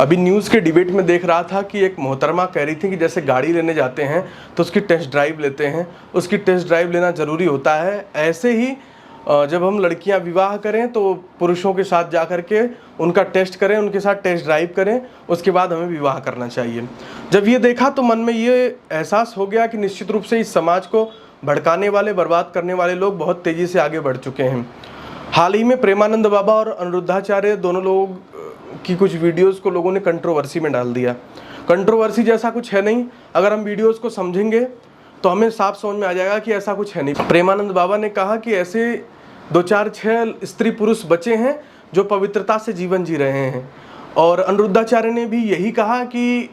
अभी न्यूज़ के डिबेट में देख रहा था कि एक मोहतरमा कह रही थी कि जैसे गाड़ी लेने जाते हैं तो उसकी टेस्ट ड्राइव लेते हैं, उसकी टेस्ट ड्राइव लेना ज़रूरी होता है। ऐसे ही जब हम लड़कियां विवाह करें तो पुरुषों के साथ जा कर के उनका टेस्ट करें, उनके साथ टेस्ट ड्राइव करें, उसके बाद हमें विवाह करना चाहिए। जब ये देखा तो मन में ये एहसास हो गया कि निश्चित रूप से इस समाज को भड़काने वाले, बर्बाद करने वाले लोग बहुत तेज़ी से आगे बढ़ चुके हैं। हाल ही में प्रेमानंद बाबा और अनिरुद्धाचार्य दोनों लोग की कुछ वीडियोस को लोगों ने कंट्रोवर्सी में डाल दिया। कंट्रोवर्सी जैसा कुछ है नहीं, अगर हम वीडियोस को समझेंगे तो हमें साफ समझ में आ जाएगा कि ऐसा कुछ है नहीं। प्रेमानंद बाबा ने कहा कि ऐसे 2-4-6 स्त्री पुरुष बचे हैं जो पवित्रता से जीवन जी रहे हैं, और अनिरुद्धाचार्य ने भी यही कहा कि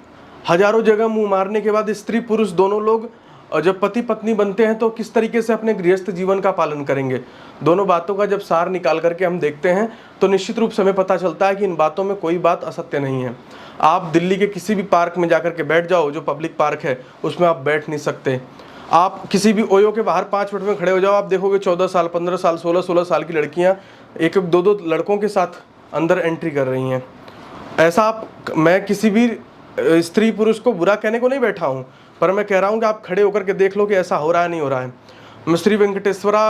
हजारों जगह मुंह मारने के बाद स्त्री पुरुष दोनों लोग जब पति पत्नी बनते हैं तो किस तरीके से अपने गृहस्थ जीवन का पालन करेंगे। दोनों बातों का जब सार निकाल करके हम देखते हैं तो निश्चित रूप से हमें पता चलता है कि इन बातों में कोई बात असत्य नहीं है। आप दिल्ली के किसी भी पार्क में जाकर के बैठ जाओ, जो पब्लिक पार्क है उसमें आप बैठ नहीं सकते। आप किसी भी ओयो के बाहर 5 मिनट में खड़े हो जाओ, आप देखोगे 14 साल, 15 साल, 16-16 साल की लड़कियां एक 2-2 लड़कों के साथ अंदर एंट्री कर रही हैं। ऐसा मैं किसी भी स्त्री पुरुष को बुरा कहने को नहीं बैठा हूँ, पर मैं कह रहा हूँ कि आप खड़े होकर के देख लो कि ऐसा हो रहा है नहीं हो रहा है। मैं श्री वेंकटेश्वरा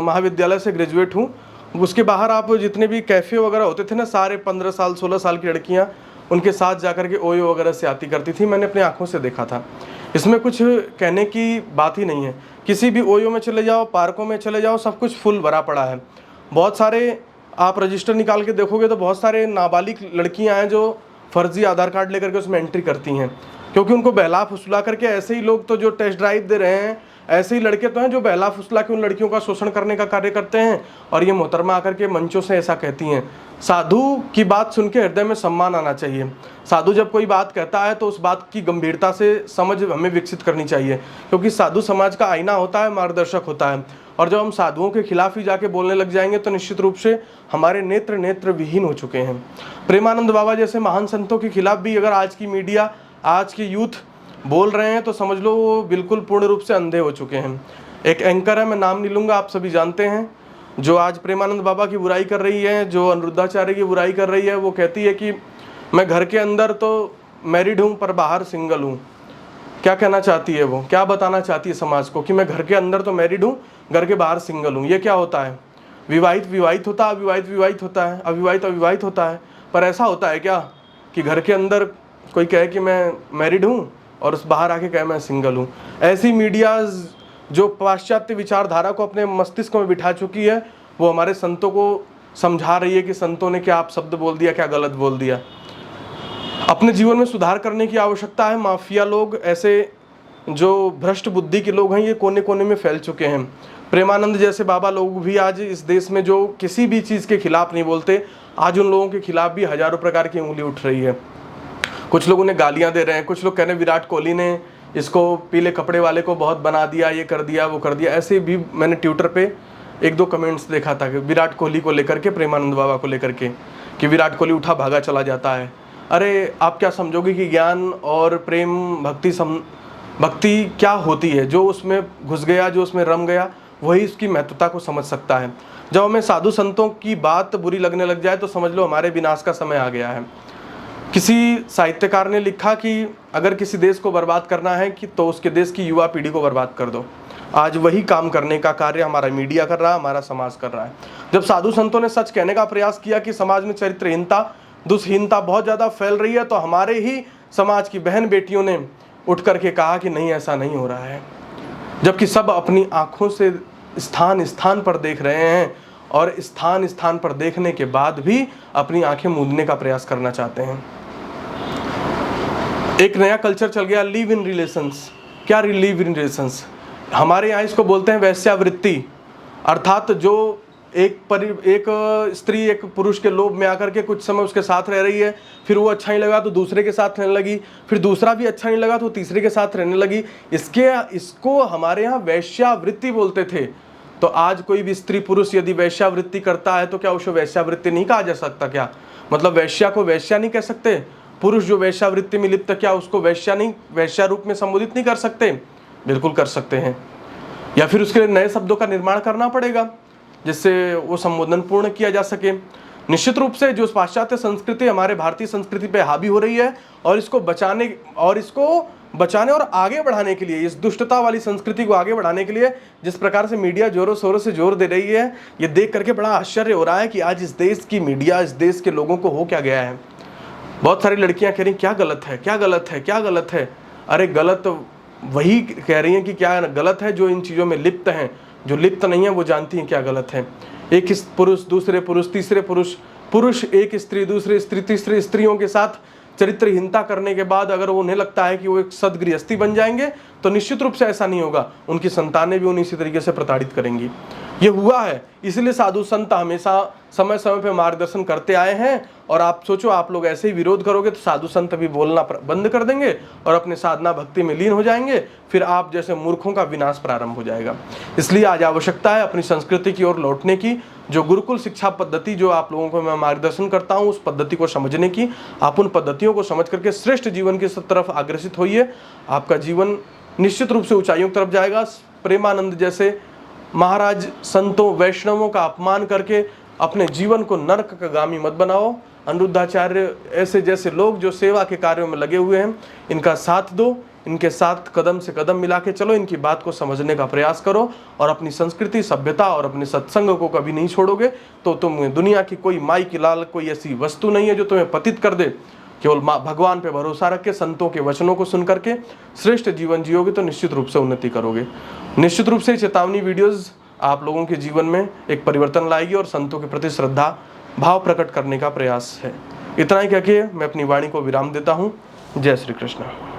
महाविद्यालय से ग्रेजुएट हूँ। उसके बाहर आप जितने भी कैफ़े वगैरह होते थे ना, सारे 15 साल 16 साल की लड़कियाँ उनके साथ जाकर के ओयो वगैरह से आती करती थी। मैंने अपनी आंखों से देखा था। इसमें कुछ कहने की बात ही नहीं है। किसी भी ओयो में चले जाओ, पार्कों में चले जाओ, सब कुछ फुल भरा पड़ा है। बहुत सारे आप रजिस्टर निकाल के देखोगे तो बहुत सारे नाबालिग लड़कियां हैं जो फर्जी आधार कार्ड लेकर के उसमें एंट्री करती हैं, क्योंकि उनको बहला फुसला करके ऐसे ही लोग तो जो टेस्ट ड्राइव दे रहे हैं, ऐसे ही लड़के तो हैं जो बहला फुसला के उन लड़कियों का शोषण करने का कार्य करते हैं। और ये मोहतरमा आकर के मंचों से ऐसा कहती हैं। साधु की बात सुन के हृदय में सम्मान आना चाहिए। साधु जब कोई बात कहता है तो उस बात की गंभीरता से समझ हमें विकसित करनी चाहिए, क्योंकि साधु समाज का आईना होता है, मार्गदर्शक होता है। और जब हम साधुओं के खिलाफ ही जाके बोलने लग जाएंगे तो निश्चित रूप से हमारे नेत्र विहीन हो चुके हैं। प्रेमानंद बाबा जैसे महान संतों के खिलाफ भी अगर आज की मीडिया, आज के यूथ बोल रहे हैं तो समझ लो वो बिल्कुल पूर्ण रूप से अंधे हो चुके हैं। एक एंकर है, मैं नाम नहीं लूँगा, आप सभी जानते हैं, जो आज प्रेमानंद बाबा की बुराई कर रही है, जो अनिरुद्धाचार्य की बुराई कर रही है। वो कहती है कि मैं घर के अंदर तो मैरिड हूँ पर बाहर सिंगल हूँ। क्या कहना चाहती है वो, क्या बताना चाहती है समाज को कि मैं घर के अंदर तो मैरिड हूँ, घर के बाहर सिंगल हूँ। ये क्या होता है? विवाहित विवाहित होता है, अविवाहित विवाहित होता है, अविवाहित अविवाहित होता है। पर ऐसा होता है क्या कि घर के अंदर कोई कहे कि मैं मैरिड हूँ और उस बाहर आके कहे मैं सिंगल हूँ? ऐसी मीडिया जो पाश्चात्य विचारधारा को अपने मस्तिष्क में बिठा चुकी है, वो हमारे संतों को समझा रही है कि संतों ने क्या आप शब्द बोल दिया, क्या गलत बोल दिया। अपने जीवन में सुधार करने की आवश्यकता है। माफिया लोग, ऐसे जो भ्रष्ट बुद्धि के लोग हैं, ये कोने कोने में फैल चुके हैं। प्रेमानंद जैसे बाबा लोग भी आज इस देश में जो किसी भी चीज़ के खिलाफ नहीं बोलते, आज उन लोगों के खिलाफ भी हजारों प्रकार की उंगली उठ रही है। कुछ लोग उन्हें गालियां दे रहे हैं, कुछ लोग कह रहे हैं विराट कोहली ने इसको पीले कपड़े वाले को बहुत बना दिया, ये कर दिया, वो कर दिया। ऐसे भी मैंने ट्विटर पे 1-2 कमेंट्स देखा था कि विराट कोहली को लेकर के, प्रेमानंद बाबा को लेकर के, कि विराट कोहली उठा भागा चला जाता है। अरे आप क्या समझोगे कि ज्ञान और प्रेम, भक्ति क्या होती है? जो उसमें घुस गया, जो उसमें रम गया, वही इसकी महत्वता को समझ सकता है। जब हमें साधु संतों की बात बुरी लगने लग जाए तो समझ लो हमारे विनाश का समय आ गया है। किसी साहित्यकार ने लिखा कि अगर किसी देश को बर्बाद करना है कि तो उसके देश की युवा पीढ़ी को बर्बाद कर दो। आज वही काम करने का कार्य हमारा मीडिया कर रहा है, हमारा समाज कर रहा है। जब साधु संतों ने सच कहने का प्रयास किया कि समाज में चरित्रहीनता, दुष्हीनता बहुत ज़्यादा फैल रही है, तो हमारे ही समाज की बहन बेटियों ने उठ करके कहा कि नहीं, ऐसा नहीं हो रहा है। जबकि सब अपनी आँखों से स्थान स्थान पर देख रहे हैं और स्थान स्थान पर देखने के बाद भी अपनी आंखें मूंदने का प्रयास करना चाहते हैं। एक नया कल्चर चल गया, लिव इन रिलेशंस। क्या लिव इन रिलेशंस? हमारे यहाँ इसको बोलते हैं वैश्यावृत्ति। अर्थात जो एक स्त्री एक पुरुष के लोभ में आकर के कुछ समय उसके साथ रह रही है, फिर वो अच्छा नहीं लगा तो दूसरे के साथ रहने लगी, फिर दूसरा भी अच्छा नहीं लगा तो तीसरे के साथ रहने लगी। इसको हमारे यहाँ वैश्यावृत्ति बोलते थे। तो आज कोई भी स्त्री पुरुष यदि वैश्यावृत्ति करता है तो क्या उसे वैश्यावृत्ति नहीं कहा जा सकता? क्या मतलब वैश्या को वैश्या नहीं कह सकते? पुरुष जो वैश्यावृत्ति में लिप्त, क्या उसको वैश्या रूप में संबोधित नहीं कर सकते? बिल्कुल कर सकते हैं। या फिर उसके लिए नए शब्दों का निर्माण करना पड़ेगा जिससे वो संबोधन पूर्ण किया जा सके। निश्चित रूप से जो पाश्चात्य संस्कृति हमारे भारतीय संस्कृति पे हावी हो रही है और इसको बचाने और आगे बढ़ाने के लिए, इस दुष्टता वाली संस्कृति को आगे बढ़ाने के लिए जिस प्रकार से मीडिया जोरों शोरों से जोर दे रही है, ये देख करके बड़ा आश्चर्य हो रहा है कि आज इस देश की मीडिया, इस देश के लोगों को हो क्या गया है। बहुत सारी लड़कियां कह रही क्या गलत है, क्या गलत है, क्या गलत है। अरे गलत वही कह रही हैं कि क्या गलत है जो इन चीज़ों में लिप्त हैं। जो लिप्त नहीं है वो जानती हैं क्या गलत है। एक पुरुष दूसरे पुरुष तीसरे पुरुष एक स्त्री दूसरे स्त्री तीसरे स्त्रियों के साथ चरित्रहीनता करने के बाद अगर उन्हें लगता है कि वो एक सदगृहस्थी बन जाएंगे, तो निश्चित रूप से ऐसा नहीं होगा। उनकी संतानें भी उन्हीं इसी तरीके से प्रताड़ित करेंगी। ये हुआ है, इसलिए साधु संत हमेशा समय समय पे मार्गदर्शन करते आए हैं। और आप सोचो, आप लोग ऐसे ही विरोध करोगे तो साधु संत भी बोलना बंद कर देंगे और अपने साधना भक्ति में लीन हो जाएंगे। फिर आप जैसे मूर्खों का विनाश प्रारंभ हो जाएगा। इसलिए आज आवश्यकता है अपनी संस्कृति की ओर लौटने की। जो गुरुकुल शिक्षा पद्धति जो आप लोगों को मैं मार्गदर्शन करता हूँ, उस पद्धति को समझने की, आप उन पद्धतियों को समझ करके श्रेष्ठ जीवन की तरफ अग्रसित होइए। आपका जीवन निश्चित रूप से ऊंचाइयों की तरफ जाएगा। प्रेमानंद जैसे महाराज संतों वैष्णवों का अपमान करके अपने जीवन को नरक का गामी मत बनाओ। अनिरुद्धाचार्य ऐसे जैसे लोग जो सेवा के कार्यों में लगे हुए हैं, इनका साथ दो, इनके साथ कदम से कदम मिला के चलो, इनकी बात को समझने का प्रयास करो और अपनी संस्कृति सभ्यता और अपने सत्संग को कभी नहीं छोड़ोगे तो तुम दुनिया की कोई माई की लाल कोई ऐसी वस्तु नहीं है जो तुम्हें पतित कर दे। केवल भगवान पे भरोसा रख के संतों के वचनों को सुन करके श्रेष्ठ जीवन जियोगे तो निश्चित रूप से उन्नति करोगे। निश्चित रूप से चेतावनी वीडियोस आप लोगों के जीवन में एक परिवर्तन लाएगी और संतों के प्रति श्रद्धा भाव प्रकट करने का प्रयास है। इतना ही कहके मैं अपनी वाणी को विराम देता हूँ। जय श्री कृष्ण।